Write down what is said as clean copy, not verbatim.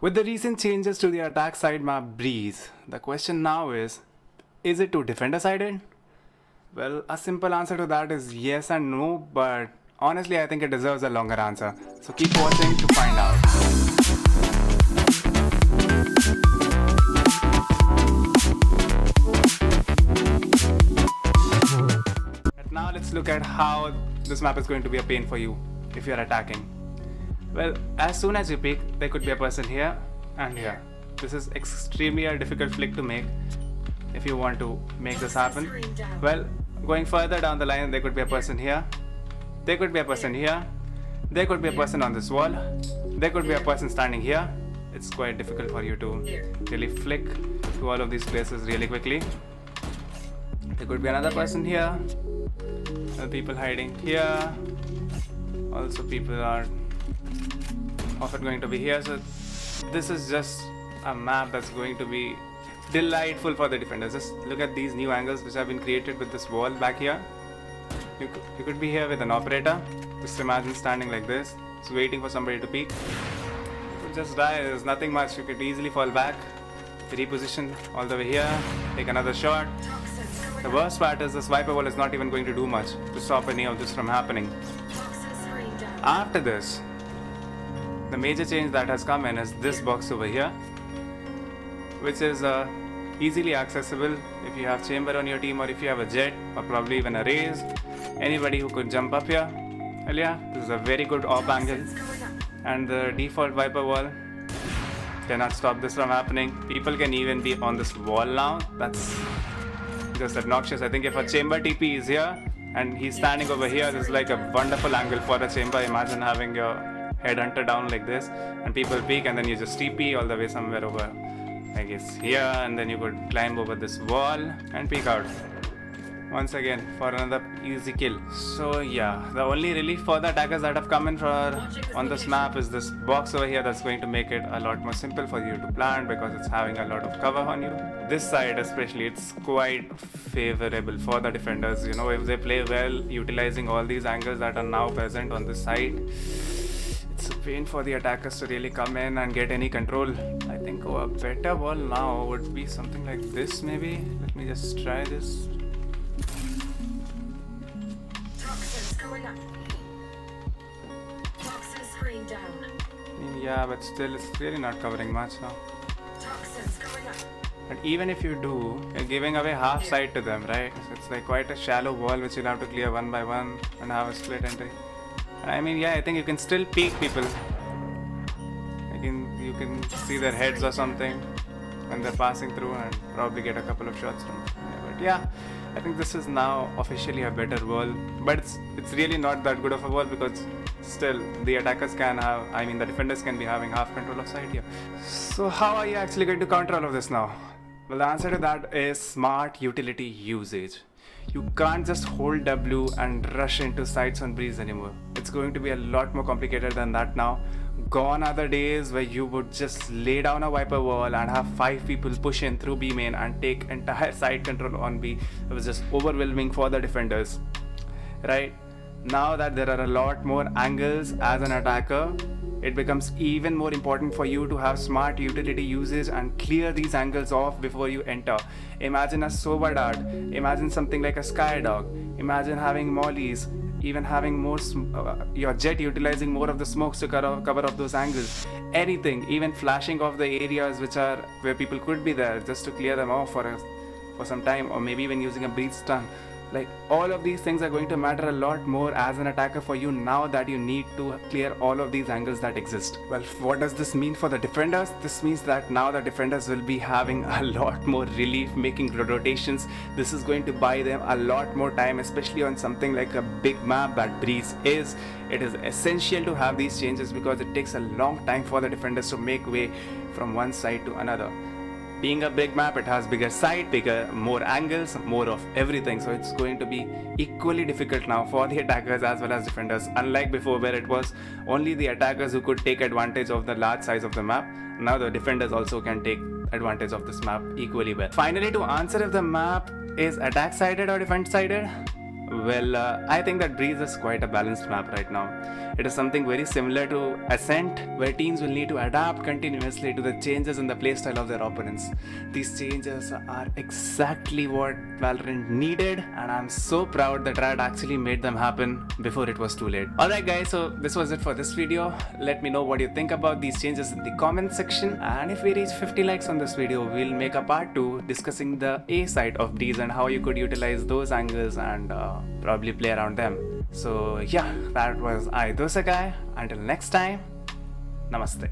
With the recent changes to the attack side map Breeze, the question now is it too defender sided? Well, a simple answer to that is yes and no, but honestly I think it deserves a longer answer. So keep watching to find out. But now let's look at how this map is going to be a pain for you if you're attacking. Well, as soon as you peek, there could be a person here and here. This is extremely a difficult flick to make if you want to make this happen. Well, going further down the line, there could be a person here, there could be a person here, there could be a person on this wall, there could be a person standing here. It's quite difficult for you to really flick to all of these places really quickly. There could be another person here, other people hiding here, also people are often going to be here. So this is just a map that's going to be delightful for the defenders. Just look at these new angles which have been created with this wall back here. You could be here with an operator. Just imagine standing like this, just waiting for somebody to peek. You could just die, there's nothing much. You could easily fall back, reposition all the way here, take another shot. The worst part is this Viper wall is not even going to do much to stop any of this from happening. After this, the major change that has come in is this box over here, which is easily accessible if you have chamber on your team, or if you have a jet, or probably even a raise. Anybody who could jump up here. Well, yeah, this is a very good op angle, and the default Viper wall cannot stop this from happening. People can even be on this wall now. That's just obnoxious. I think if a chamber TP is here and he's standing over here, this is like a wonderful angle for a chamber. Imagine having your headhunter down like this and people peek, and then you just TP all the way somewhere over, I guess here, and then you could climb over this wall and peek out once again for another easy kill. So yeah, the only relief for the attackers that have come in on this map is this box over here. That's going to make it a lot more simple for you to plant because it's having a lot of cover on you. This side especially, it's quite favorable for the defenders. You know, if they play well utilizing all these angles that are now present on this side, it's a pain for the attackers to really come in and get any control. I think a better wall now would be something like this maybe. Let me just try this. Yeah, but still it's really not covering much now. But even if you do, you're giving away half side to them, right? So it's like quite a shallow wall which you'll have to clear one by one and have a split entry. I mean, yeah, I think you can still peek people. You can see their heads or something when they're passing through and probably get a couple of shots from there. But yeah, I think this is now officially a better wall. But it's really not that good of a wall because still the attackers can have, I mean the defenders can be having half control of side here. So how are you actually going to counter all of this now? Well, the answer to that is smart utility usage. You can't just hold W and rush into sites on Breeze anymore. It's going to be a lot more complicated than that now. Gone are the days where you would just lay down a Viper wall and have 5 people push in through B main and take entire side control on B. It was just overwhelming for the defenders, right? Now that there are a lot more angles as an attacker, it becomes even more important for you to have smart utility usage and clear these angles off before you enter. Imagine a Sova Dart, imagine something like a Skydog, imagine having mollies, even having more your jet utilizing more of the smokes to cover up those angles. Anything, even flashing off the areas where people could be there just to clear them off for some time, or maybe even using a breeze stun. Like, all of these things are going to matter a lot more as an attacker for you now that you need to clear all of these angles that exist. Well, what does this mean for the defenders? This means that now the defenders will be having a lot more relief making rotations. This is going to buy them a lot more time, especially on something like a big map that Breeze is. It is essential to have these changes because it takes a long time for the defenders to make way from one side to another. Being a big map, it has bigger side, more angles, more of everything. So it's going to be equally difficult now for the attackers as well as defenders. Unlike before where it was only the attackers who could take advantage of the large size of the map, now the defenders also can take advantage of this map equally well. Finally, to answer if the map is attack sided or defense sided, Well, I think that Breeze is quite a balanced map right now. It is something very similar to Ascent, where teams will need to adapt continuously to the changes in the playstyle of their opponents. These changes are exactly what Valorant needed, and I'm so proud that Riot actually made them happen before it was too late. Alright guys, so this was it for this video. Let me know what you think about these changes in the comment section, and if we reach 50 likes on this video, we'll make a part 2 discussing the A side of Breeze and how you could utilize those angles and probably play around them. So yeah, that was I Dosakai. Until next time, namaste.